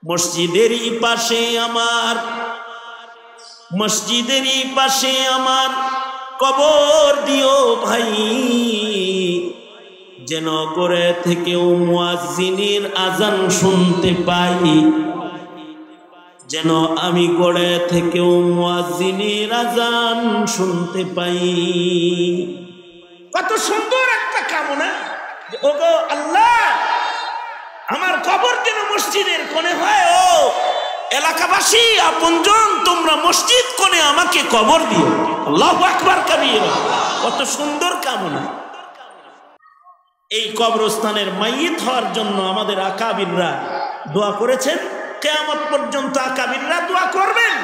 মসজিদেরই পাশে আমার, মসজিদেরই পাশে আমার কবর দিও ভাই, যেন করে থেকেও মুয়াজ্জিনের আজান শুনতে পাই, যেন আমি গড়ে থেকেও মুয়াজ্জিনের আজান শুনতে পাই। কত সুন্দর একটা কামনা, ওগো আল্লাহ আমার কবর যেন মসজিদের কোণে হয়। ও এলাকাবাসী আপনজন, তোমরা মসজিদ কোণে আমাকে কবর দিও। আল্লাহু আকবার কাবীরা। কত সুন্দর কামনা। এই কবরস্থানের মাইয়িত হওয়ার জন্য আমাদের আকাবিররা দোয়া করেছেন, কিয়ামত পর্যন্ত আকাবিররা দোয়া করবেন।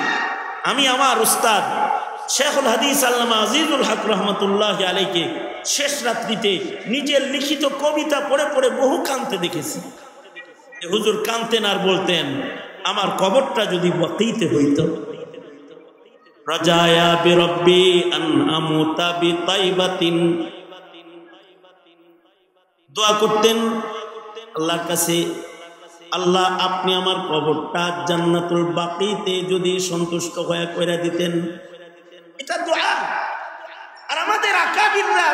আমি আমার উস্তাদ শেখুল হাদিস আল্লামা আজিজুল হক রহমতুল্লাহ আলাইকে শেষ রাত্রিতে নিজের লিখিত কবিতা পড়ে পড়ে বহু কাঁদতে দেখেছি। হুজুর কাঁদতেন আর বলতেন, আমার কবরটা যদি বকিতে হইত। রাজায়া বিরব্বি আন আমুতা বিতাইবাতিন, দোয়া করতেন আল্লাহর কাছে, আল্লাহ আপনি আমার কবরটা জান্নাতুল বাকিতে যদি সন্তুষ্ট হয়ে কইরা দিতেন। এটা দোয়া। আর আমাদের আকাবিররা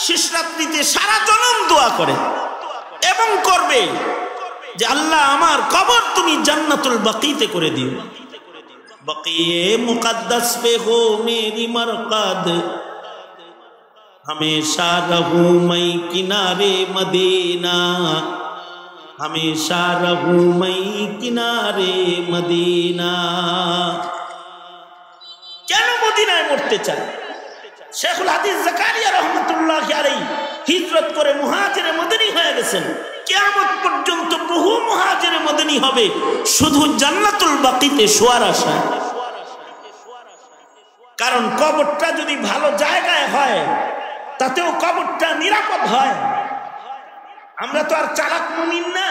শেষ রাত্রিতে সারা জনম দোয়া করে এবং করবে যে আল্লাহ আমার কবর তুমি জান্নাতুল বাকিতে করে দিও। বাকিয়ে মুকদ্দাস পে হো মেরি মরকদ, हमेशा रहूं मैं किनारे मदीना, हमेशा रहूं मैं किनारे मदीना। কেন মদিনায় মরতে চায়? শেখুল হাদিস জাকারিয়া রহমতুল্লাহি আলাইহি হিজরত করে মুহাজিরে মদিনী হয়ে গেছেন। কিয়ামত পর্যন্ত বহু মুহাজিরে মদিনী হবে শুধু জান্নাতুল বাকিতে শোয়ার আশায়। কারণ কবরটা যদি ভালো জায়গায় হয় তাতেও কবরটা নিরাপদ হয়। আমরা তো আর চালাক মুমিন না,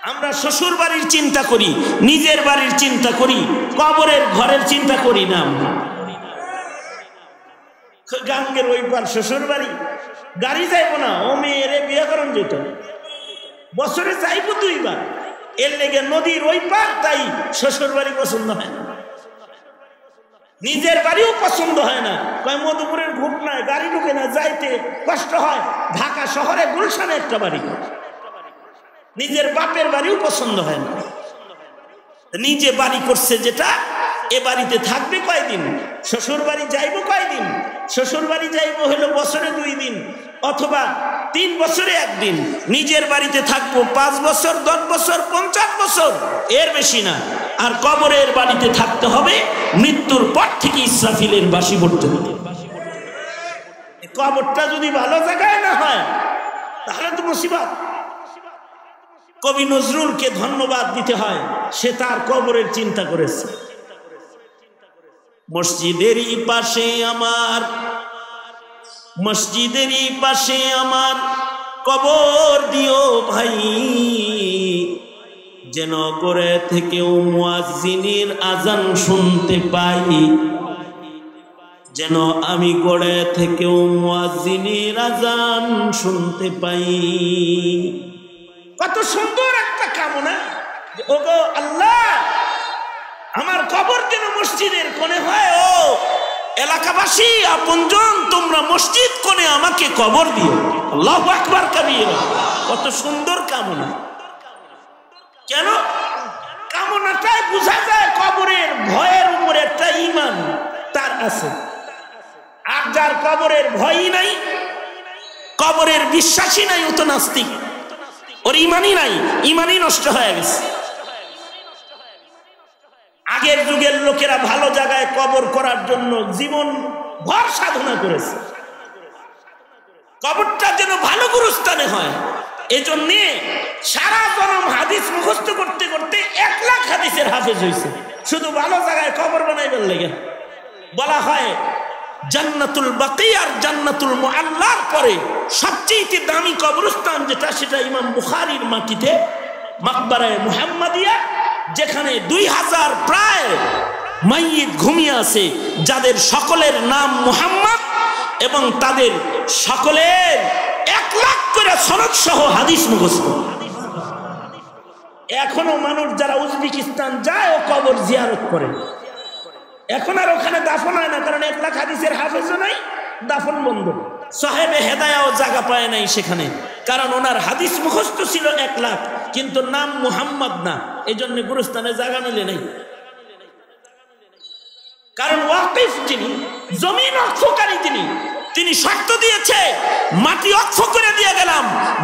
আমরা শ্বশুর বাড়ির চিন্তা করি, নিজের বাড়ির চিন্তা করি, কবরের ঘরের চিন্তা করি না। গাঙ্গের ওই পার শ্বশুর বাড়ি, গাড়ি যাইব না, ও মেয়েরে বিয়ে করেন যেত, বছরে যাইব 2 বার, এর লেগে নদীর ওই পার, তাই শ্বশুর বাড়ি পছন্দ হয় না, নিজের বাড়িও পছন্দ হয় না। মধুপুরের ঘুপ নাই, গাড়ি ঢুকে না, যাইতে কষ্ট হয়। ঢাকা শহরে গুলশানে একটা বাড়ি, নিজের বাপের বাড়িও পছন্দ হয় না। নিজে বাড়ি করছে যেটা, এ বাড়িতে থাকবে কয়দিন, শ্বশুর বাড়ি যাইব কয়দিন। শ্বশুর বাড়ি যাইব হলো বছরে 2 দিন অথবা 3 বছরে 1 দিন। নিজের বাড়িতে থাকবো 5 বছর, 10 বছর, 50 বছর, এর বেশি না। আর কবরের বাড়িতে থাকতে হবে মৃত্যুর পর থেকে ইসরাফিলের বাঁশি পড়তে হবে। কবরটা যদি ভালো জায়গায় না হয় তাহলে তো মুসিবত। কবি নজরুলকে ধন্যবাদ দিতে হয়, সে তার কবরের চিন্তা করেছে। মসজিদেরই পাশে আমার, মসজিদেরই পাশে আমার কবর দিও ভাই, যেন করে থেকেও মুয়াজ্জিনের আজান শুনতে পাই, যেন আমি গড়ে থেকেও মুয়াজ্জিনের আজান শুনতে পাই। কত সুন্দর একটা কামনা, ওগো আল্লাহ আমার কবর যেন মসজিদের কোণে হয়। ও এলাকাবাসী আপনজন, তোমরা মসজিদ কোণে আমাকে কবর দিও। আল্লাহু আকবার কাবীরা। কত সুন্দর কামনা। কেন? কামনাটাই বোঝা যায় কবরের ভয়ের উপরে একটা ঈমান তার আছে। আর যার কবরের ভয়ই নাই, কবরের বিশ্বাসই নাই, ও তো নাস্তিক, ওর ঈমানই নাই, ঈমানই নষ্ট হয়ে গেছে। আগের যুগের লোকেরা ভালো জায়গায় কবর করার জন্য জীবন ভর সাধনা করেছে, কবরটা যেন ভালো গুরুস্থানে হয়। এজন্যে সারা জনম হাদিস মুখস্থ করতে করতে 1 লাখ হাদিসের হাফেজ হয়েছে, শুধু ভালো জায়গায় কবর বানাইবার লেগে। বলা হয় জান্নাতুল বাকি আর জান্নাতুল মুআল্লার পরে সবচেয়ে দামি কবরস্থান যেটা, সেটা ইমাম বুখারীর মাটিতে মাকবারায়ে মুহাম্মাদিয়া, যেখানে 2000 প্রায় মাইয়িত ঘুমিয়ে আছে, যাদের সকলের নাম মুহাম্মদ এবং তাদের সকলের 1 লাখ করে সনদ সহ হাদিস মুখস্থ। এখনো মানুষ যারা উজবেকিস্তান যায় ও কবর জিয়ারত করে। এখন আর ওখানে দাফন হয় না, কারণ 1 লাখ হাদিসের হাফেজও নাই, দাফন বন্ধ। সাহেবে হেদায়াও জায়গা পায় নাই সেখানে, কারণ ওনার হাদিস মুখস্থ ছিল 1 লাখ, কিন্তু নাম মুহাম্মদ না, এই জন্য গুরুস্থানে জায়গা মিলে নাই। কারণ ওয়াকিফ যিনি, জমিন অক্ফকারী তিনি শর্ত দিয়েছে, মাটি অক্ফ করে দিয়ে গেলাম,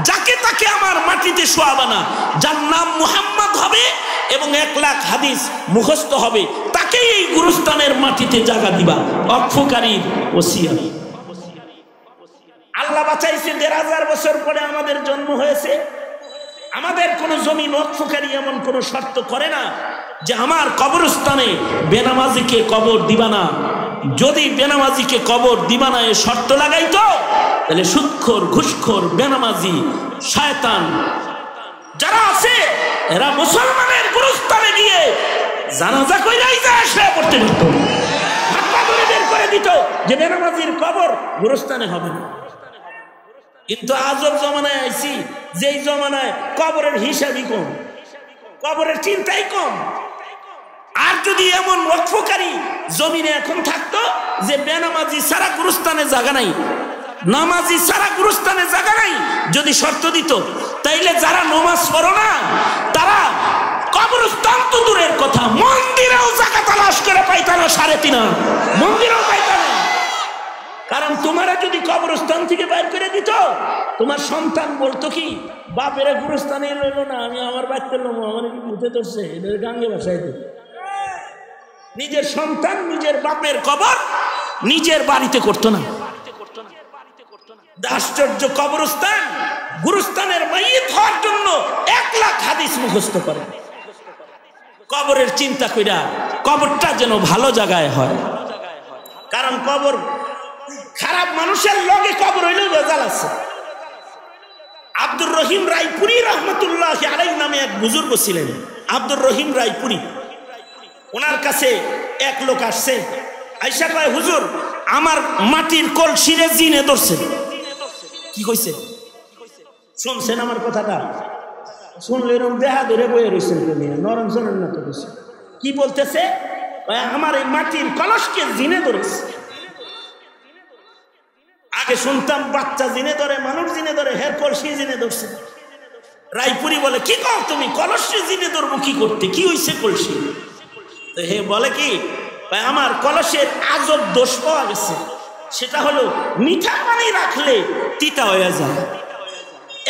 যাকে তাকে আমার মাটিতে শোয়াবা না, যার নাম মুহাম্মদ হবে এবং 1 লাখ হাদিস মুখস্থ হবে, তাকেই এই গুরুস্থানের মাটিতে জায়গা দিবা। অক্ফকারীর ওসিয়ত। আল্লাহ বাঁচাইছে 1500 বছর পরে আমাদের জন্ম হয়েছে। আমাদের কোন জমিন ওয়াকফকারী এমন কোন শর্ত করে না যে আমার কবরস্থানে বেনামাজিকে কবর দিবা না। যদি বেনামাজিকে কবর দিবা না এ শর্ত লাগাইতো, তাহলে সুদখোর, ঘুষখোর, বেনামাজি, শয়তান যারা আছে এরা মুসলমানের গুরুস্থানে গিয়ে জানাজা কইরাই যায় সে পড়তে পারত, হাত পা ধরে বের করে দিত যে বেনামাজির কবর গুরুস্থানে হবে না। কিন্তু আজব জমানায় আইছি, যেই জমানায় কবরের হিসাবই কম, কবরের চিন্তাই কম। আর যদি এমন ওয়াকফকারী জমিনে এখন থাকতো যে বেনামাজি সারা গুরুস্থানে জায়গা নাই, নামাজি সারা গুরুস্থানে জায়গা নাই, যদি শর্ত দিত, তাইলে যারা নামাজ পড়ো না তারা কবরস্থান তো দূরের কথা, মন্দিরেও জায়গা তালাশ করে পাইতা না, 3.5 মন্দিরেও পাইতা না। কারণ তোমারা যদি কবরস্থান থেকে বাইর করে দিত, তোমার সন্তান বলতো কি, বাপেরা গুরুস্থানে লইল না, আমি আমার বাড়িতে লোমো, আমার কি মুখে ধরছে, এদের গাঙ্গে বাসায় দিত। নিজের সন্তান নিজের বাপের কবর নিজের বাড়িতে করতো না। আশ্চর্য, কবরস্থান গুরুস্থানের মাইয়িত হওয়ার জন্য 1 লাখ হাদিস মুখস্থ করে, কবরের চিন্তা কইরা কবরটা যেন ভালো জায়গায় হয়। কারণ কবর খারাপ মানুষের লগে কবর হইলেও বেজাল আছে। আব্দুর রহিম রায়পুরি রহমতুল্লাহ আলাইহি নামে এক বুজুর্গ ছিলেন, আব্দুর রহিম রায়পুরি। ওনার কাছে এক লোক আসছে, আইসা কয়, হুজুর আমার মাটির কলসিরে জিনে ধরছে। কি কইছে শুনছেন আমার কথাটা? শুনলে এরকম দেহা ধরে বয়ে রয়েছেন, নরম শোনেন না তো। কি বলতেছে? আমার এই মাটির কলসকে জিনে ধরেছে। আগে শুনতাম বাচ্চা জিনে ধরে, মানুষ জিনে ধরে, হের কলসি জিনে ধরছে। রায়পুরি বলে, কি কও তুমি, কলসি জিনে ধরবো কি করতে, কি হইছে কলসি? তো হে বলে কি, আমার কলসের আজব দোষ পাওয়া গেছে, সেটা হলো মিঠা পানি রাখলে তিতা হয়ে যায়।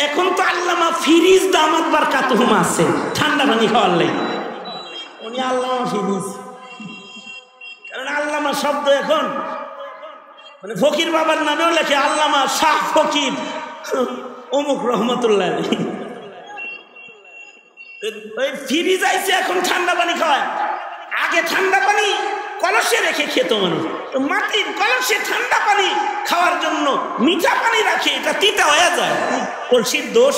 এখন তো আল্লামা ফিরিজ দামাত বারকাতুহুম আছে ঠান্ডা পানি খাওয়ার লাগে, উনি আল্লামা ফিরিজ। কারণ আল্লামা শব্দ এখন মানে ফকির বাবার নামেও লেখে, আল্লামা শাহ ফকির অমুক রহমতুল্লাহ। ওই ফিরিজ আইছে এখন ঠান্ডা পানি খাওয়ায়, আগে ঠান্ডা পানি কলসে রেখে খেত মানুষ। মাটির কলসে ঠান্ডা পানি খাওয়ার জন্য মিঠা পানি রাখে, এটা তিতা হয়ে যায়, কলসির দোষ।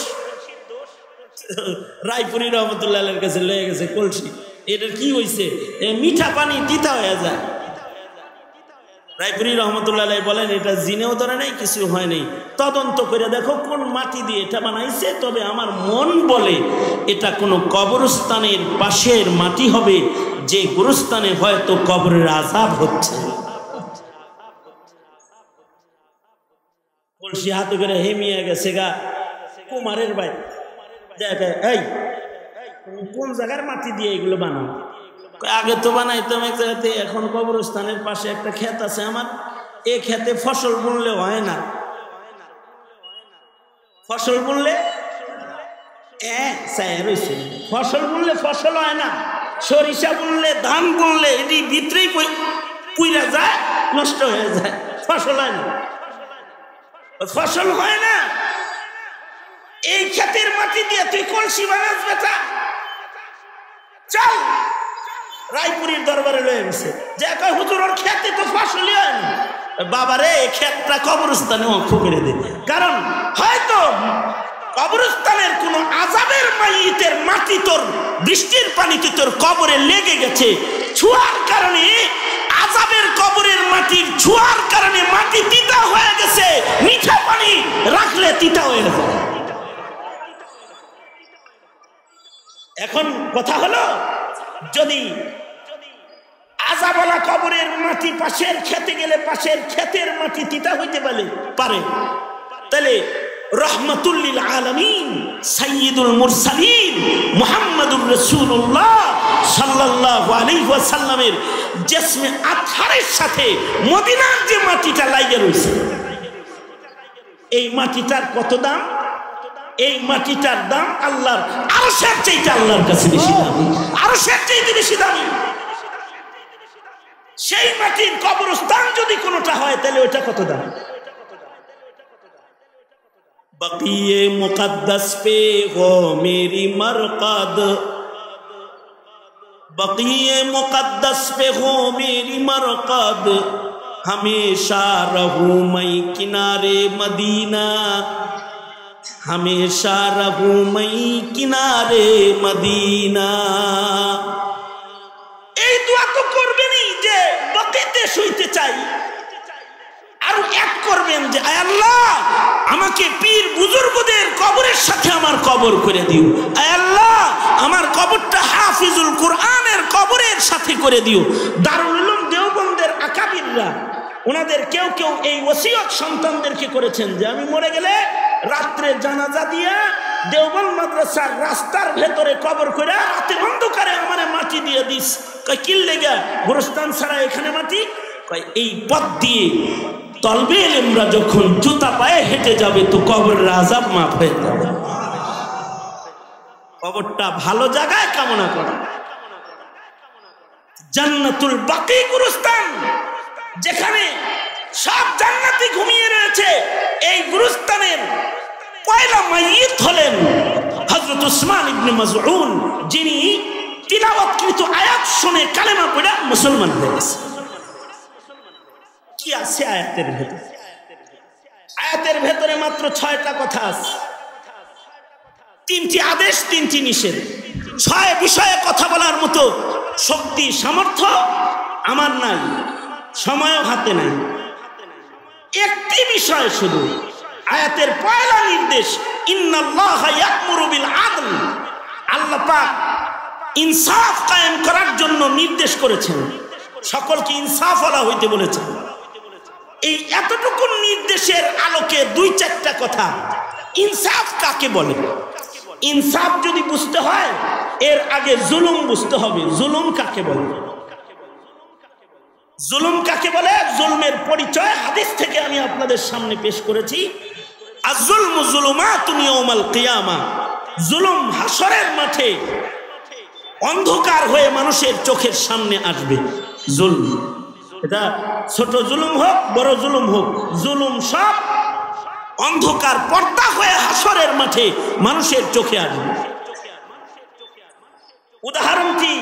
রায়পুরি রহমতুল্লাহ কাছে লয়ে গেছে কলসি, এটার কি হয়েছে, মিঠা পানি তিতা হয়ে যায়। রায়পুরি রহমতুল্লাহ বলেন, এটা জিনেও ধরে নাই, কিছু হয় নাই, তদন্ত করে দেখো কোন মাটি দিয়ে এটা বানাইছে। তবে আমার মন বলে এটা কোনো কবরস্থানের পাশের মাটি হবে, যে গুরুস্থানে হয়তো কবরের আযাব হচ্ছে। কলসি হাতে করে হেমিয়ে গেছে গা কুমারের ভাই, এই তুমি কোন জায়গার মাটি দিয়ে এগুলো বানাও? আগে তো বানাইতাম এক জায়গাতে, এখন কবরস্থানের পাশে একটা ক্ষেত আছে আমার, এই ক্ষেতে ফসল বুনলে হয় না। ফসল বুনলে ফসল বুনলে ফসল হয় না, সরিষা বুনলে, ধান বুনলে এটি ভিতরেই পুইরা যায়, নষ্ট হয়ে যায়, ফসল হয় না। ফসল হয় না, এই ক্ষেতের মাটি দিয়ে তুই কলসি বানাস বেটা, চল। রায়পুরীর দরবারে লয়ে গেছে, যে কয় হুজুর ওর ক্ষেতে তো ফসলই হয় না। বাবারে এই ক্ষেতটা কবরস্থানে অক্ষ করে দে, কারণ হয়তো কবরস্থানের কোন আযাবের মাইয়িতের মাটি তোর বৃষ্টির পানিতে তোর কবরে লেগে গেছে, ছোঁয়ার কারণে, আযাবের কবরের মাটির ছোঁয়ার কারণে মাটি তিতা হয়ে গেছে, মিঠা পানি রাখলে তিতা হয়ে যায়। এখন কথা হলো, যদি আযাবওয়ালা কবরের মাটি পাশের খেতে গেলে পাশের ক্ষেতের মাটি তিতা হইতে পারে, তাহলে রহমাতুল লিল আলামিন সাইয়্যিদুল মুরসালিন মুহাম্মাদুর রাসূলুল্লাহ সাল্লাল্লাহু আলাইহি ওয়াসাল্লামের জিসমে আতহারের সাথে মদিনার যে মাটিটা লাগিয়ে রয়েছে, এই মাটিটার কত দাম? এই মাটিটার দাম আল্লাহর আরশের চাইতে আল্লাহর কাছে বেশি দামি, আরশের চাইতে বেশি দামি। সেই মাটির কবরস্থান যদি কোনটা হয় তাহলে ওটা কত দাম? बक़िए मुक़द्दस पे हो मेरी मरक़द, बक़िए मुक़द्दस पे हो मेरी मरक़द, हमेशा रहूं मैं किनारे मदीना, हमेशा रहूं मैं किनारे मदीना। এই দোয়া তো করবেনই যে বকিতে শুইতে চাই, আর এক করবেন যে আয় আল্লাহ আমাকে পীর বুজুর্গদের কবরের সাথে আমার কবর করে দিও, আয় আল্লাহ আমার কবরটা হাফিজুল কোরআনের কবরের সাথে করে দিও। দারুল উলুম দেওবন্দের আকাবিররা ওনাদের কেউ কেউ এই ওসিয়ত সন্তানদেরকে করেছেন যে আমি মরে গেলে রাত্রে জানাজা দিয়ে দেওবন্দ মাদ্রাসার রাস্তার ভেতরে কবর করে রাতের অন্ধকারে আমারে মাটি দিয়ে দিস। কয় কি লেগা গোরস্থান ছাড়া এখানে মাটি? কয় এই পথ দিয়ে তলবে ইলমরা যখন জুতা পায়ে হেঁটে যাবে তো কবরের আযাব মাফ হয়ে যাবে। কবরটা ভালো জায়গায় কামনা করা। জান্নাতুল বাকি গুরুস্থান, যেখানে সব জান্নাতি ঘুমিয়ে রয়েছে, এই গুরুস্থানের পয়লা মাইয়িত হলেন হযরত উসমান ইবনে মাযউন, যিনি তিলাওয়াতকৃত আয়াত শুনে কালেমা পড়ে মুসলমান হয়ে গেছে। কি আছে আয়াতের ভেতরে? আয়াতের ভেতরে মাত্র 6টা কথা আছে, 3টি আদেশ 3টি নিষেধ। 6 বিষয়ে কথা বলার মতো শক্তি সামর্থ্য আমার নাই, সময়ও হাতে নাই। একটি বিষয় শুধু আয়াতের পয়লা নির্দেশ, ইন্নাল্লাহা ইয়া'মুরু বিল আদল, আল্লাহ পাক ইনসাফ কায়েম করার জন্য নির্দেশ করেছেন, সকলকে ইনসাফওয়ালা হইতে বলেছেন। এই এতটুকু নির্দেশের আলোকে 2-4টা কথা। ইনসাফ কাকে বলে? ইনসাফ যদি বুঝতে হয় এর আগে জুলুম বুঝতে হবে। জুলুম কাকে বলে? জুলুম কাকে বলে? জুলমের পরিচয় হাদিস থেকে আমি আপনাদের সামনে পেশ করেছি। আয-যুলমু যুলুমাতুন ইয়াউমাল কিয়ামা, জুলুম হাসরের মাঠে অন্ধকার হয়ে মানুষের চোখের সামনে আসবে। জুলম, এটা ছোট জুলুম হোক বড় জুলুম হোক, জুলুম সব অন্ধকার পর্দা হয়ে হাসরের মাঠে মানুষের চোখে আসবে। উদাহরণটি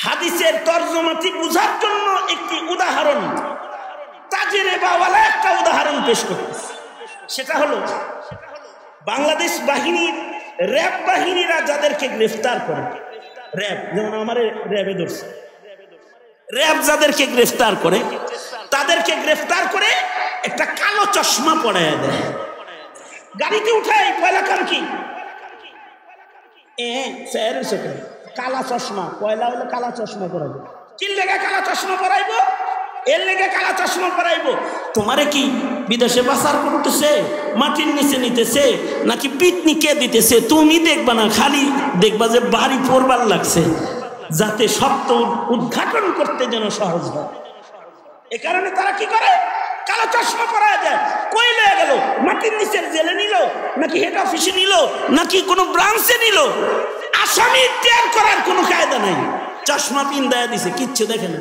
হাদিসের তরজমাটি বুঝার জন্য একটি উদাহরণ, তাজরিবাওয়ালা একটা উদাহরণ পেশ করতেছি। সেটা হলো বাংলাদেশ বাহিনীর র্যাব বাহিনীরা যাদেরকে গ্রেফতার করে, র্যাব যেমন আমার র্যাবে ধরছে, র্যাব যাদেরকে গ্রেফতার করে তাদেরকে গ্রেফতার করে একটা কালো চশমা পরায় দেয়, গাড়িতে উঠায়। পয়লা কাম কি? কালা চশমা, পয়লা হলো কালা চশমা পরাইবো। কি লেগে কালা চশমা পরাইবো? এর লেগে কালা চশমা পরাইবো। তোমারে কি বিদেশে পাচার করতেছে, মাটির নিচে নিতেছে, নাকি পিকনিকে দিতেছে? তুমি দেখবা না, খালি দেখবা যে বাড়ি পড়বার লাগছে, যাতে সত্য উদ্ঘাটন করতে যেন সহজ হয়। এ কারণে তারা কি করে? কালো চশমা পরায় যায়। কই লয়ে গেল? মাটির নিচের জেলে নিল, নাকি হেড অফিসে নিল, নাকি কোনো ব্রাঞ্চে নিল? আসামি টের করার কোনো কায়দা নাই, চশমা পিন দেয়া দিছে, কিচ্ছু দেখে না।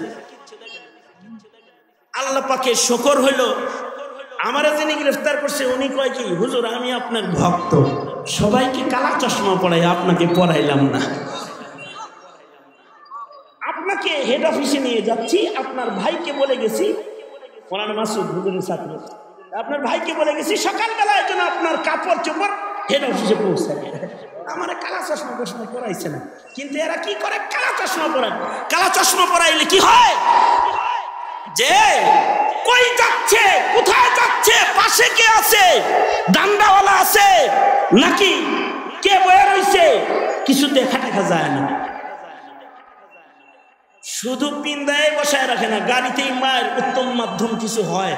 আল্লাহ পাকের শুকর হইল, আমারা যিনি গ্রেফতার করছে উনি কয় কি, হুজুর আমি আপনার ভক্ত, সবাইকে কালা চশমা পরাই, আপনাকে পরাইলাম না। আপনাকে হেড অফিসে নিয়ে যাচ্ছি, আপনার ভাইকে বলে গেছি, মৌলানা মাসুদ হুজুরের ছাত্র, আপনার ভাইকে বলে গেছি সকালবেলায় যেন আপনার কাপড় চোপড় হেড অফিসে পৌঁছায়। আমার কালা চশমা চশমা পরাইছে না, কিন্তু এরা কি করে? কালা চশমা পরায়। কালা চশমা পরাইলে কি হয়? যে কই যাচ্ছে, কোথায় যাচ্ছে, পাশে কে আছে, ডান্ডাওয়ালা আছে, নাকি কে বয়ে রইছে, কিছু দেখা দেখা যায় না। শুধু পিন্দায় বসায় রাখে না, গাড়িতেই মায়ের উত্তম মাধ্যম কিছু হয়,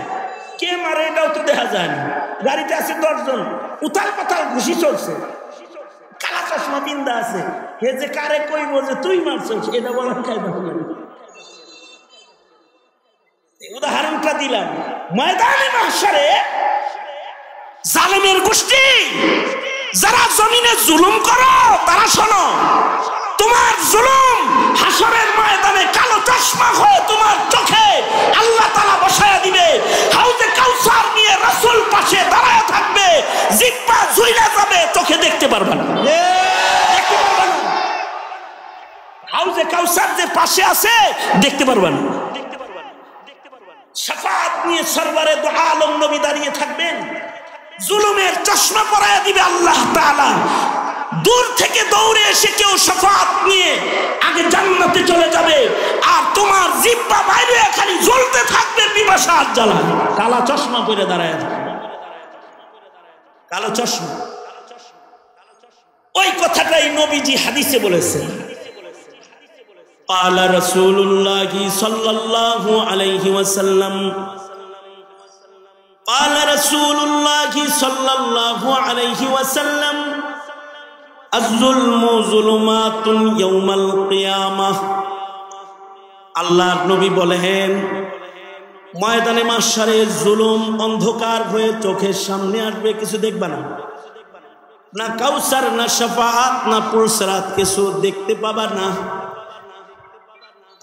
কে মারে এটাও তো দেখা যায় না। গাড়িতে আছে 10 জন, উতাল পাতাল ঘুষি চলছে, কালা চশমা পিন্দা আছে, হে যে কারে কইব যে তুই মারছিস এটা বলার কায়দা হলো না। উদাহরণটা দিলাম। ময়দানে মাহশারে জালেমের গোষ্ঠী যারা জমিনে জুলুম করো তারা শোনো, তোমার জুলুম হাসরের ময়দানে কালো চশমা হয়ে তোমার চোখে আল্লাহ তাআলা বসায়া দিবে। হাউজে কাউসার নিয়ে রাসূল পাশে দাঁড়ায় থাকবে, জিহ্বা ঝুইলা যাবে, চোখে দেখতে পারবে না, দেখতে পারবে না। হাউজে কাউসার যে পাশে আছে দেখতে পারবে না। শাফাত নিয়ে সরওয়ারে দু আলম নবী দাঁড়িয়ে থাকবেন, জুলুমের চশমা পরায়া দিবে আল্লাহ তাআলা। দূর থেকে দৌড়ে এসে কেউ শাফাত নিয়ে আগে জান্নাতে চলে যাবে, আর তোমার জিহ্বা বাইরে খালি জ্বলতে থাকবে পিপাসার জ্বালা। কালা চশমা পরে দাঁড়ায় থাকবে, কালো চশমা। ওই কথাটাই নবীজি হাদিসে বলেছেন। قال رسول الله صلى الله عليه وسلم قال رسول الله صلى الله عليه وسلم الظلم ظلمات يوم القيامة। আল্লাহর নবী বলেন, ময়দানে মাহশারে জুলুম অন্ধকার হয়ে চোখের সামনে আসবে, কিছু দেখবা না, না কাউসার, না শাফাআত, না পুরসরাত, কিছু দেখতে পাবা না,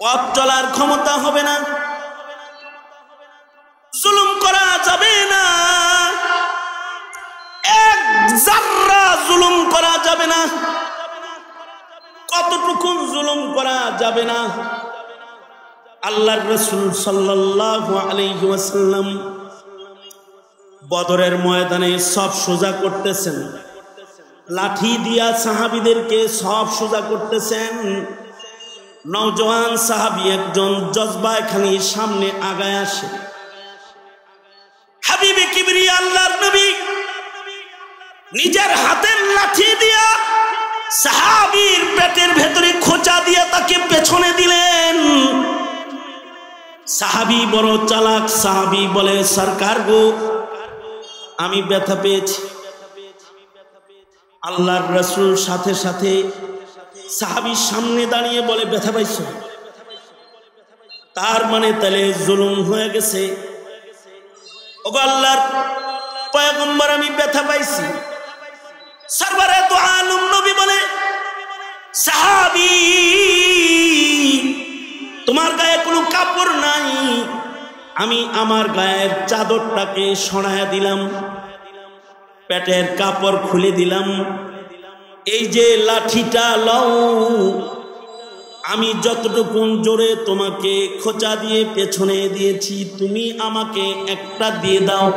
পথ চলার ক্ষমতা হবে না, জুলুম করা যাবে না, এক জাররা জুলুম করা যাবে না, কতটুকু জুলুম করা যাবে না। আল্লাহর রাসূল সাল্লাল্লাহু আলাইহি ওয়াসাল্লাম বদরের ময়দানে সব সোজা করতেছেন, লাঠি দিয়া সাহাবীদেরকে সব সোজা করতেছেন। নওজওয়ান সাহাবী একজন জজবায় খানি সামনে আগায় আসে, হাবিবে কিবরিয়া আল্লাহর নবী নিজের হাতের লাঠি দিয়া সাহাবীর পেটের ভেতরে খোঁচা দিয়া তাকে পেছনে দিলেন। সাহাবী বড় চালাক, সাহাবী বলে, সরকার গো আমি ব্যথা পেয়েছি। আল্লাহর রাসূল সাথে সাথে সাহাবীর সামনে দাঁড়িয়ে বলে, ব্যথা পাইছো? তার মানে তাহলে জুলুম হয়ে গেছে। ওগো আল্লাহর পয়গম্বর, আমি ব্যথা পাইছি। সরওয়ারে দু আলম নবী বলে, সাহাবী তোমার গায়ে কোনো কাপড় নাই, আমি আমার গায়ের চাদরটাকে সরাইয়া দিলাম, পেটের কাপড় খুলে দিলাম, এই যে লাঠিটা লও, আমি যতটুকু জোরে তোমাকে খোঁচা দিয়ে পেছনে দিয়েছি, তুমি আমাকে একটা দিয়ে দাও,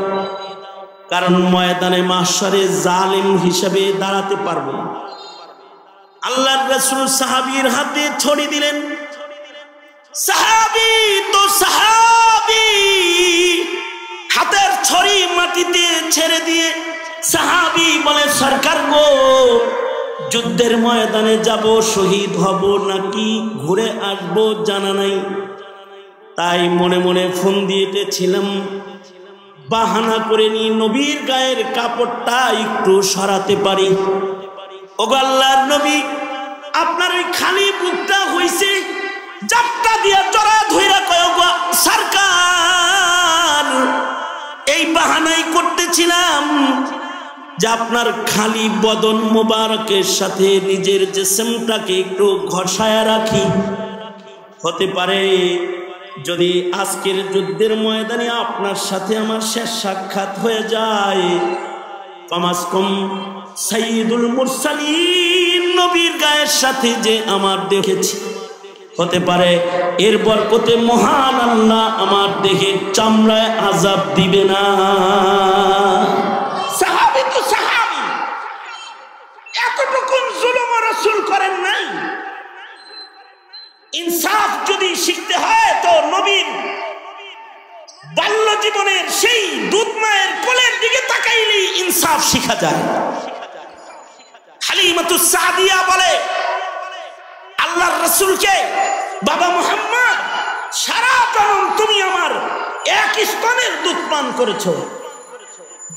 কারণ ময়দানে মাহশারে জালিম হিসেবে দাঁড়াতে পারবো। আল্লাহর রাসূল সাহাবীর হাতে ছড়ি দিলেন। সাহাবী তো সাহাবী, হাতের ছড়ি মাটিতে ছেড়ে দিয়ে সাহাবী বলে, সরকার গো যুদ্ধের ময়দানে যাব, শহীদ হব নাকি ঘুরে আসবো জানা নাই, তাই মনে মনে ফোন দিয়েছিলাম, বাহানা করে নি নবীর গায়ের কাপড়টা একটু সরাতে পারি। ওগো আল্লাহর নবী, আপনার ওই খালি বুকটা হইছে, জাপটা দিয়া জড়া ধইরা কয়, ওগো সরকার এই বাহানাই করতেছিলাম যে আপনার খালি বদন মোবারকের সাথে নিজের জিসমটাকে একটু ঘষায়া রাখি, হতে পারে যদি আজকের যুদ্ধের ময়দানে আপনার সাথে আমার শেষ সাক্ষাৎ হয়ে যায়, কমাস কম সাইয়্যিদুল মুরসালিন নবীর গায়ের সাথে যে আমার দেখেছি, হতে পারে এর বরকতে মহান আল্লাহ আমার দেহের চামড়ায় আযাব দিবে না। সাহাবী তো সাহাবী, এতটুকু জুলুম রাসূল করেন নাই। ইনসাফ যদি শিখতে হয় তো নবীর বাল্য জীবনের সেই দুধ মায়ের কোলের দিকে তাকাইলেই ইনসাফ শিখা যায়। খালি হালিমাতুস সাদিয়া বলে আল্লাহর রাসূলকে, বাবা মুহাম্মদ সারা জীবন তুমি আমার এক স্তনের দুধ পান করেছো,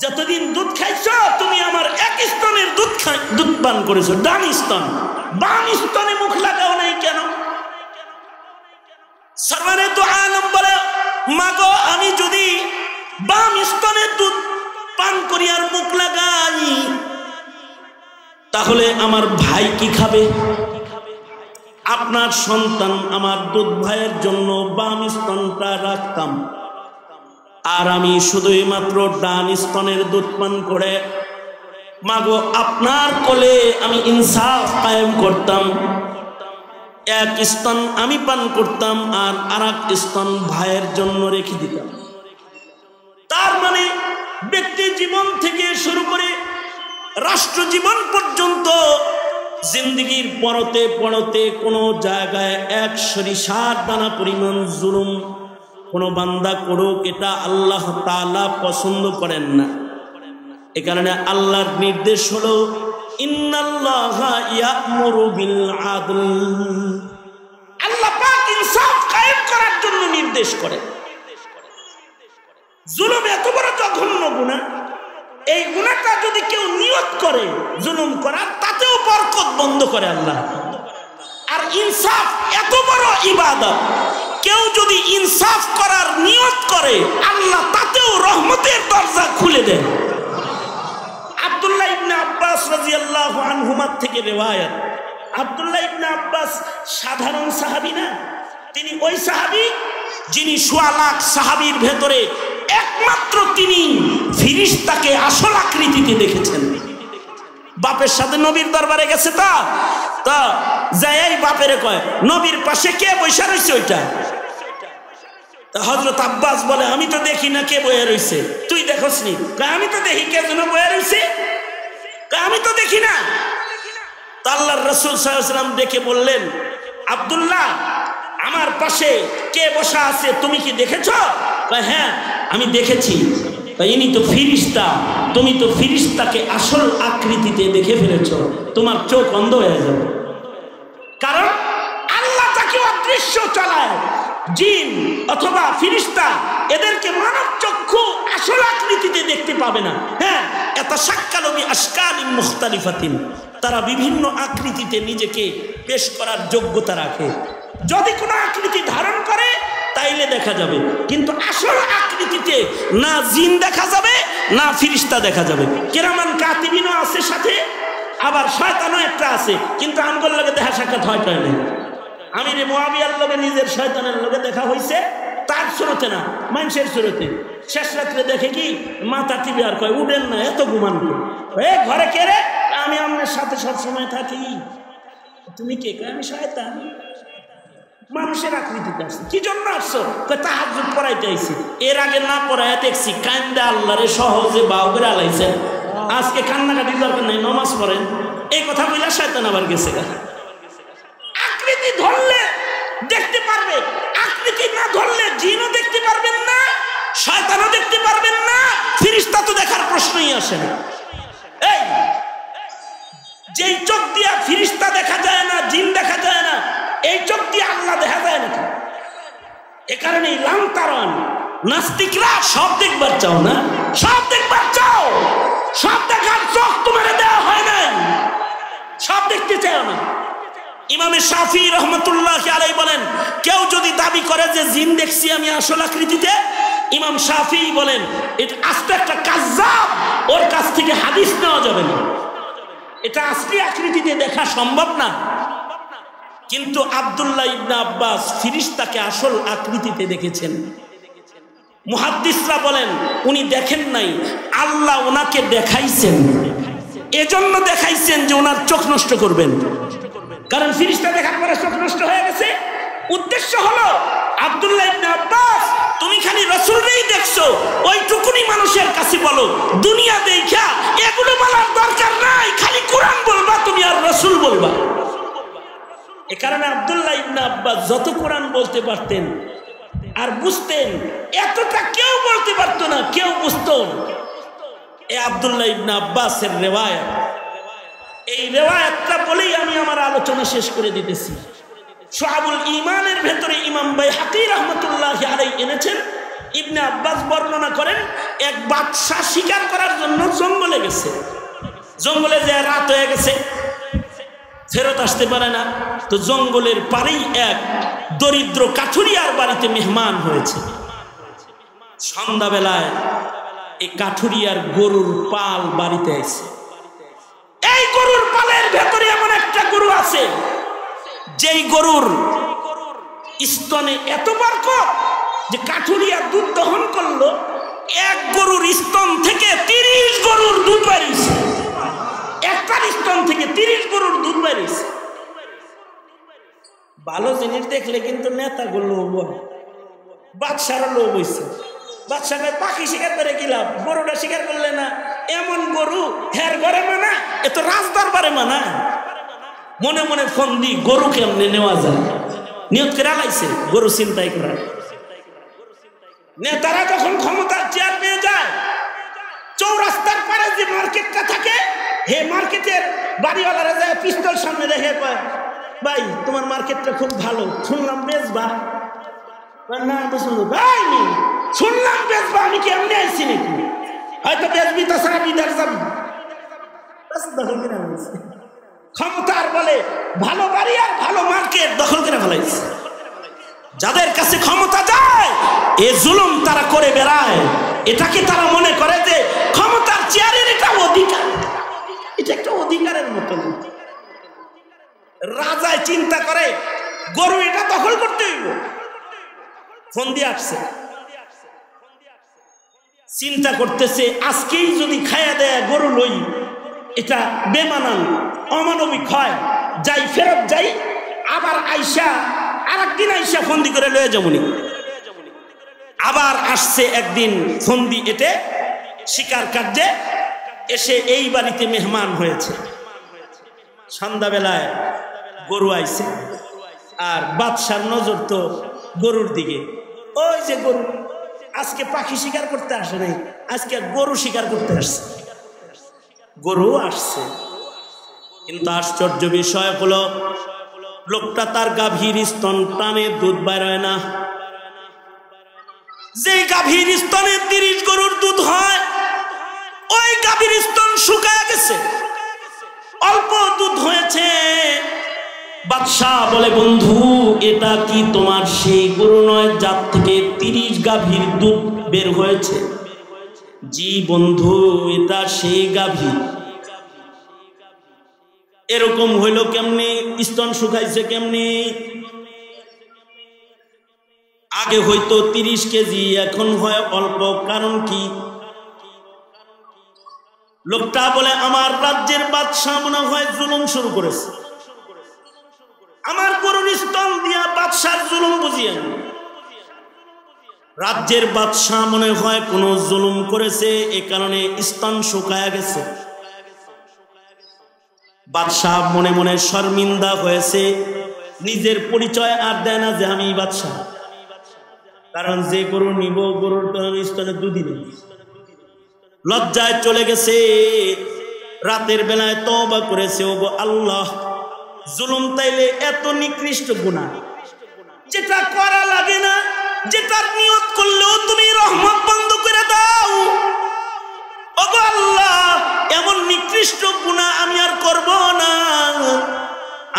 যতদিন দুধ খাইছো তুমি আমার এক স্তনের দুধ পান করেছো, ডান স্তন, বাম স্তনে মুখ লাগাও নাই কেন? সরওয়ারে দু আলম বলে, মাগো আমি যদি বাম স্তনের দুধ পান করি আর মুখ লাগাই তাহলে আমার ভাই কি খাবে? আপনার সন্তান আমার দুধ ভাইয়ের জন্য বাম স্তনটা রাখতাম, আর আমি শুধুই মাত্র ডান স্তনের দুধ পান করে মাগো আপনার কোলে আমি ইনসাফ কায়েম করতাম, এক স্তন আমি পান করতাম আর আরেক স্তন ভাইয়ের জন্য রেখে দিতাম। তার মানে ব্যক্তি জীবন থেকে শুরু করে রাষ্ট্র জীবন পর্যন্ত জিন্দেগির পরতে পরতে কোনো জায়গায় এক সরিষার দানা পরিমাণ জুলুম কোনো বান্দা করুক, এটা আল্লাহ তাআলা পছন্দ করেন না। এ কারণে আল্লাহর নির্দেশ হলো ইন্নাল্লাহা ইয়া'মুরু বিল আদল, আল্লাহ পাক ইনসাফ কায়েম করার জন্য নির্দেশ করেন। জুলুম এত বড় জঘন্য গুনাহ, এই গুনাহটা যদি কেউ নিয়ত করে জুলুম করার, তাতেও বরকত বন্ধ করে আল্লাহ। আর ইনসাফ এত বড় ইবাদত, কেউ যদি ইনসাফ করার নিয়ত করে আল্লাহ তাতেও রহমতের দরজা খুলে দেন। আব্দুল্লাহ ইবনে আব্বাস রাদিয়াল্লাহু আনহুমা থেকে রিওয়ায়াত, আব্দুল্লাহ ইবনে আব্বাস সাধারণ সাহাবী না, তিনি ওই সাহাবী যিনি ১৬ লাখ সাহাবীর ভেতরে একমাত্র তিনি ফেরেশতাকে আসল আকৃতিতে দেখেছেন। বাপের সাথে নবীর দরবারে গেছে, তা যাই বাপেরে কয় নবীর পাশে কে বসে রয়েছে ওইটা? হযরত আব্বাস বলে আমি তো দেখি না কে বসে রয়েছে, তুই দেখোস নি? আমি তো দেখি কে যেন বসে রয়েছে, আমি তো দেখি না। আল্লাহর রাসূল সাল্লাল্লাহু আলাইহি ওয়াসাল্লাম দেখে বললেন, আব্দুল্লাহ আমার পাশে কে বসা আছে তুমি কি দেখেছো? হ্যাঁ আমি দেখেছি। ইনি তো ফেরেশতা, তুমি তো ফেরেশতাকে আসল আকৃতিতে দেখে ফেলেছো, তোমার চোখ অন্ধ হয়ে যাবে। কারণ আল্লাহ তাকে অদৃশ্য চালায়, জিন অথবা ফেরেশতা এদেরকে মানব চক্ষু আসল আকৃতিতে দেখতে পাবে না। হ্যাঁ, ইয়াতাশাক্কালু বিআশকালিন মুখতালিফাতিন, তারা বিভিন্ন আকৃতিতে নিজেকে পেশ করার যোগ্যতা রাখে। যদি কোনো আকৃতি ধারণ করে তাইলে দেখা যাবে, কিন্তু আসল আকৃতিতে না জিন দেখা যাবে না ফেরেশতা দেখা যাবে। কিরামান কাতিবিনও আছে সাথে, আবার শয়তানও একটা আছে, কিন্তু আমগোর লগে দেখা সাক্ষাৎ হয় না। আমিরে মুয়াবিয়ার লগে নিজের শয়তানের লগে দেখা হয়েছে, তার সুরতে না, মানুষের সুরতে। শেষ রাত্রে দেখে কি মাথা টিপে আর কয় উঠেন না, এত ঘুমান ঘরে কে রে? আমি আপনার সাথে সবসময় থাকি। তুমি কে? আমি শয়তান। মানুষের আকৃতিতে আসছে। কি জন্য আসছো? তাহাজ্জুদ পড়াইতে আইছি। এর আগে না পড়াইয়া দেখছি কান্দা আল্লাহরে সহজে বাউ করে আলাইছেন। আজকে কান্নাকাটি দরকার নাই, নামাজ পড়েন। এই কথা বলে শয়তান আবার গেছে। আকৃতি ধরলে দেখতে পারবে, আকৃতি না ধরলে জিনও দেখতে পারবেন না, শয়তানও দেখতে পারবেন না, ফেরেশতা তো দেখার প্রশ্নই আসে না। এই যেই চোখ দিয়া ফেরেশতা দেখা যায় না, জিন দেখা যায় না, এই চোখ দিয়ে আল্লাহ দেখা যায় নাকি? এ কারণে লান্তারান নাস্তিকরা সব দেখবার চাও না, সব দেখবার চাও, সব দেখার চোখ তোমার দেওয়া হয় নাই, সব দেখতে চাও না। ইমামে শাফি রহমতুল্লাহি আলাইহি বলেন, কেউ যদি দাবি করে যে জিন দেখছি আমি আসল আকৃতিতে, ইমাম শাফি বলেন এটা আস্তে একটা কাজ্জাব, ওর কাছ থেকে হাদিস নেওয়া যাবে না, এটা আসলি আকৃতিতে দেখা সম্ভব না। কিন্তু আব্দুল্লাহ ইবনে আব্বাস ফেরেশতাকে আসল আকৃতিতে দেখেছেন। মুহাদ্দিসরা বলেন উনি দেখেন নাই, আল্লাহ ওনাকে দেখাইছেন, এজন্য দেখাইছেন যে ওনার চোখ নষ্ট করবেন। কারণ ফেরেশতা দেখার পরে চোখ নষ্ট হয়ে গেছে। উদ্দেশ্য হলো আব্দুল্লাহ ইবনে আব্বাস তুমি খালি রাসূলকেই দেখছো, ওইটুকুনি মানুষের কাছে বলো, দুনিয়া দেখা এগুলো বলার দরকার নাই, খালি কোরআন বলবা তুমি আর রাসূল বলবা। এ কারণে আব্দুল্লাহ ইবনে আব্বাস যত কোরআন বলতে পারতেন আর বুঝতেন, এতটা কেউ বলতে পারতো না, কেউ বুঝতো। এ আব্দুল্লাহ ইবনে আব্বাসের রিওয়ায়াত। এই রিওয়ায়াতটা বলেই আমি আমার আলোচনা শেষ করে দিতেছি। শুআবুল ঈমানের ভেতরে ইমাম বাইহাকী রাহমাতুল্লাহি আলাইহি এনেছেন, ইবনে আব্বাস বর্ণনা করেন, এক বাদশা শিকার করার জন্য জঙ্গলে গেছে। জঙ্গলে যে রাত হয়ে গেছে, ফেরত আসতে পারে না, তো জঙ্গলের পারেই এক দরিদ্র কাঠুরিয়ার বাড়িতে মেহমান হয়েছে। সন্ধ্যাবেলায় এই কাঠুরিয়ার গরুর পাল বাড়িতে আছে। এই গরুর পালের ভেতরে এমন একটা গরু আছে যেই গরুর স্তনে এত বরকত যে কাঠুরিয়া দুধ দহন করলো, এক গরুর স্তন থেকে 30 গরুর দুধ বেরিয়েছে। একটার স্তন থেকে 30 গরুর দুধ বেরিয়েছে। ভালো জিনিস দেখলে কিন্তু নেতাগুলো লোভ হয়, বাদশারও লোভ হয়েছে। বাদশা পাখি শিকার করে কি লাভ, গরুটা শিকার করলে না, এমন গরু হের ঘরে মানা, এ তো রাজদরবারে মানা। মনে মনে ফোন দি গরু কেমনে নেওয়া যায়, নিয়ত করে আলাইছে গরু চিন্তাই করা। নেতারা যখন ক্ষমতার চেয়ার পেয়ে যায়, চৌরাস্তার পারে যে মার্কেটটা থাকে, হে মার্কেটের বাড়িওয়ালারা যায় পিস্তল সামনে রেখে কয়, ভাই তোমার মার্কেটটা খুব ভালো, শুনলাম বেচবা। না বুঝলো ভাই, শুনলাম বেচবা, আমি কি এমনি আইছি নাকি? হয়তো বেচবি, তাছাড়া বিদার যাবি। ক্ষমতার বলে ভালো বাড়ি আর ভালো মার্কেট দখল করে ফেলাইছে। যাদের কাছে ক্ষমতা যায় এ জুলুম তারা করে বেড়ায়। এটাকে তারা মনে করে যে ক্ষমতার চেয়ারের এটা অধিকার, এটা একটা অধিকারের মতো। রাজায় চিন্তা করে গরু এটা দখল করতে হইব, ফোন দিয়ে আসছে, চিন্তা করতেছে আজকেই যদি খায়া দেয় গরু লই, এটা বেমানান অমানবিক হয়, যাই ফেরত যাই, আবার আইসা আরেকদিন আইসা ফন্দি করে লয়ে যাবনি। আবার আসছে একদিন ফন্দি এটে শিকার কার্যে এসে এই বাড়িতে মেহমান হয়েছে। সন্ধ্যাবেলায় গরু আইছে, আর বাদশার নজর তো গরুর দিকে। ওই যে গরু, আজকে পাখি শিকার করতে আসে নাই, আজকে গরু শিকার করতে আসছে। গরু আসছে, কিন্তু আশ্চর্য বিষয় হলো লোকটা তার গাভীর স্তন টানে দুধ বের হয় না। যে গাভীর স্তনে 30 গরুর দুধ হয়, ওই গাভীর স্তন শুকায় গেছে, অল্প দুধ হয়েছে। বাদশাহ বলে, বন্ধু এটা কি তোমার সেই গরু নয় যার থেকে 30 গাভীর দুধ বের হয়েছে? জি বন্ধু, এটা সেই গাভী। এরকম হইল কেমনে, স্তন শুকাইছে কেমনে? আগে হয়তো 30 কেজি, এখন হয় অল্প, কারণ কি? লোকটা বলে, আমার রাজ্যের বাদশাহ মনে হয় জুলুম শুরু করেছে, আমার গরুর স্তন দিয়া বাদশার জুলুম বুঝিয়েন। রাজ্যের বাদশাহ মনে হয় কোন জুলুম করেছে, এ কারণে স্তন শুকায়া গেছে। বাদশাহ মনে মনে শর্মিন্দা হয়েছে, নিজের পরিচয় আর দেয় না যে আমি বাদশাহ, কারণ যে গরু নিব গরুর স্তনে দুধই নেই। লজ্জায় চলে গেছে, রাতের বেলায় তওবা করেছে, ওগো আল্লাহ, জুলুম তাইলে এত নিকৃষ্ট গুনাহ, যেটা করা লাগে না, যেটার নিয়ত করলেও তুমি রহমত বন্ধ করে দাও। ওগো আল্লাহ, এমন নিকৃষ্ট গুনাহ আমি আর করব না,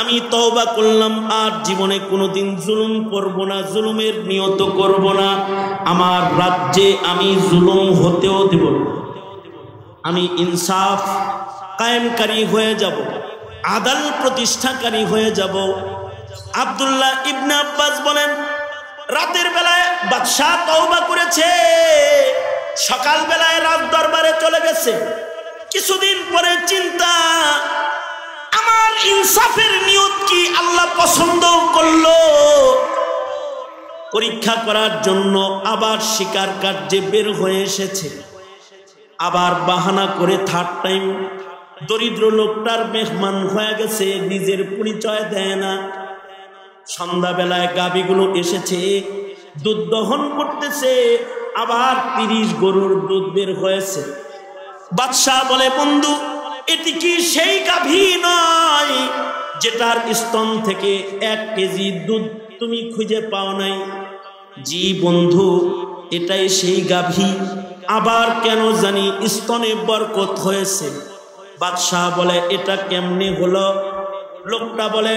আমি তওবা করলাম, আর জীবনে কোনোদিন জুলুম করব না, জুলুমের নিয়ত করব না। আমার রাজ্যে আমি জুলুম হতেও দেব না, আমি ইনসাফ কায়েমকারী হয়ে যাব, আদাল প্রতিষ্ঠাকারী হয়ে যাব। আব্দুল্লাহ ইবনে আব্বাস বলেন, রাতের বেলায় বাদশাহ তওবা করেছে, সকাল বেলায় রাজ দরবারে চলে গেছে। কিছুদিন পরে চিন্তা, আমার ইনসাফের নিয়ত কি আল্লাহ পছন্দ করলো? পরীক্ষা করার জন্য আবার শিকার কার্যে বের হয়ে এসেছে। আবার বাহানা করে থার্ড টাইম দরিদ্র লোকটার মেহমান হয়ে গেছে, নিজের পরিচয় দেয় না। সন্ধ্যাবেলায় গাভীগুলো এসেছে, দুধ দহন করতেছে, আবার 30 গরুর দুধ বের হয়েছে। বাদশাহ বলে, বন্ধু এটি কি সেই গাভী নয় যেটার স্তন থেকে 1 কেজি দুধ তুমি খুঁজে পাও নাই? জি বন্ধু, এটাই সেই গাভী। আবার কেন জানি স্তনে বরকত হয়েছে। বাদশাহ বলে এটা কেমনে হলো? লোকটা বলে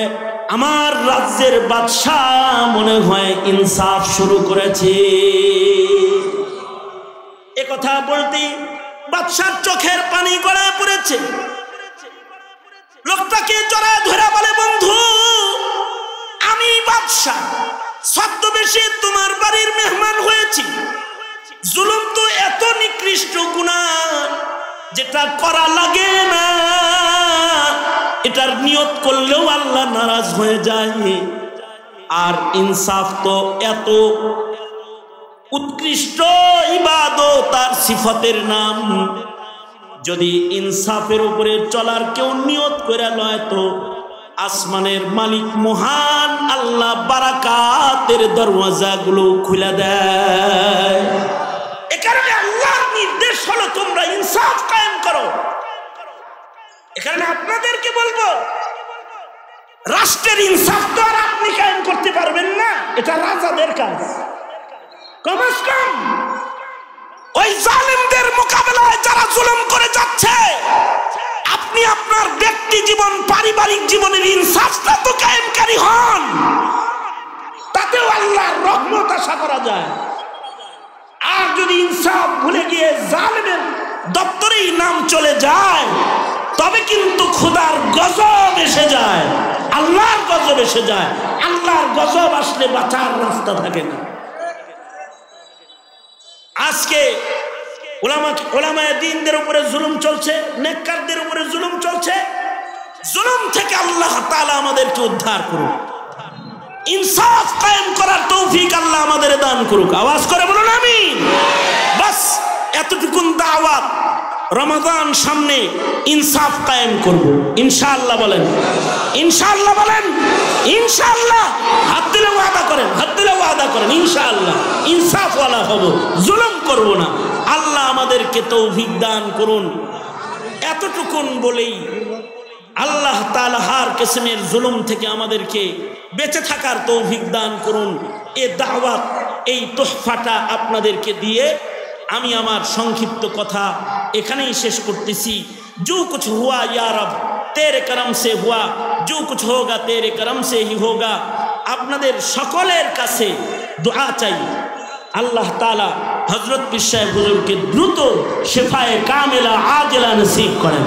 আমার রাজ্যের বাদশাহ মনে হয় ইনসাফ শুরু করেছে। একথা বলতে বাদশার চোখের পানি গড়ায় পড়েছে। লোকটাকে জড়ায় ধরে বলে বন্ধু, আমি বাদশাহ ছদ্মবেশে তোমার বাড়ির মেহমান হয়েছি। জুলুম তো এত নিকৃষ্ট গুনাহ যেটা করা লাগে না, এটার নিয়ত করলেও আল্লাহ নারাজ হয়ে যায়। আর ইনসাফ তো এত উৎকৃষ্ট ইবাদত, তার সিফতের নাম। যদি ইনসাফের উপরে চলার কেউ নিয়ত করে লয় তো আসমানের মালিক মহান আল্লাহ বারাকাতের দরওয়াজাগুলো খুলে দেয়। এ কারণে আল্লাহর নির্দেশ হলো তোমরা ইনসাফ কায়েম করো। এখানে আপনাদেরকে বলবো, রাষ্ট্রের ইনসাফ তো আর আপনি কায়েম করতে পারবেন না, এটা রাজাদের কাজ। কমস কম ওই জালিমদের মোকাবেলায় যারা জুলুম করে যাচ্ছে, আপনি আপনার ব্যক্তি জীবন পারিবারিক জীবনের ইনসাফটা তো কায়েমকারী হন, তাতেও আল্লাহর রহমত আশা করা যায়। আর যদি ইনসাফ ভুলে গিয়ে জালিমের দপ্তরেই নাম চলে যায়, তবে কিন্তু খোদার গজব এসে যায়, আল্লাহর গজব এসে যায়। আল্লাহর গজব আসলে বাঁচার রাস্তা থাকে না। আজকে উলামায়ে দ্বীনদের উপরে জুলুম চলছে, নেককারদের উপরে জুলুম চলছে। জুলুম থেকে আল্লাহ তাআলা আমাদেরকে উদ্ধার করুন, ইনসাফ কায়েম করার তৌফিক আল্লাহ আমাদের দান করুক। আওয়াজ করে বলুন আমিন। বাস এতটুকুন দাওয়াত। রমাদান সামনে, ইনসাফ কায়েম করব ইনশাআল্লাহ। বলেন ইনশাআল্লাহ, বলেন ইনশাআল্লাহ। হাত দিলে ওয়াদা করেন, হাত দিলে ওয়াদা করেন ইনশাআল্লাহ ইনসাফ ওয়ালা হব, জুলুম করব না। আল্লাহ আমাদেরকে তৌফিক দান করুন। এতটুকুন বলেই আল্লাহ তাআলা হার কিসমের জুলুম থেকে আমাদেরকে বেঁচে থাকার তৌফিক দান করুন। এ দাওয়াত, এই তোহফাটা আপনাদেরকে দিয়ে আমি আমার সংক্ষিপ্ত কথা এখানেই শেষ করতেছি। जो कुछ हुआ या रब तेरे करम से हुआ, जो कुछ होगा तेरे करम से ही होगा। আপনাদের সকলের কাছে দোয়া চাই, আল্লাহ তাআলা হযরত পীর সাহেব হুজুরকে দ্রুত শিফায়ে কামিলা আজিলা নসিব করেন।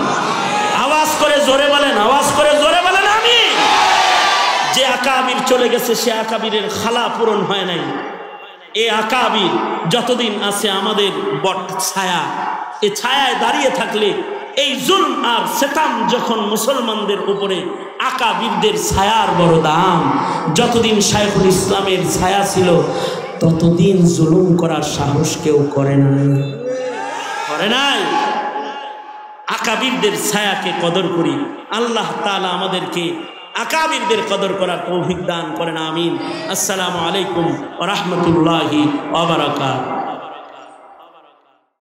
আওয়াজ করে জোরে বলেন, আওয়াজ করে জোরে বলেন আমিন। যে আকাবির চলে গেছে, সে আকাবিরের খালা পূরণ হয় নাই। এ আকাবির যতদিন আছে আমাদের বট ছায়া, এ ছায়ায় দাঁড়িয়ে থাকলে এই জুলম আর সেতাম যখন মুসলমানদের উপরে, আকাবিরদের ছায়ার বড় দাম। যতদিন শাইখুল ইসলামের ছায়া ছিল, ততদিন জুলুম করার সাহস কেউ করে নাই, করে নাই। আকাবিরদের ছায়াকে কদর করি। আল্লাহ তাআলা আমাদেরকে আকাবিরদের কদর করার তৌফিক দান করেন আমিন। আসসালামু আলাইকুম ওয়া রাহমাতুল্লাহি ওয়া বারাকাতুহু।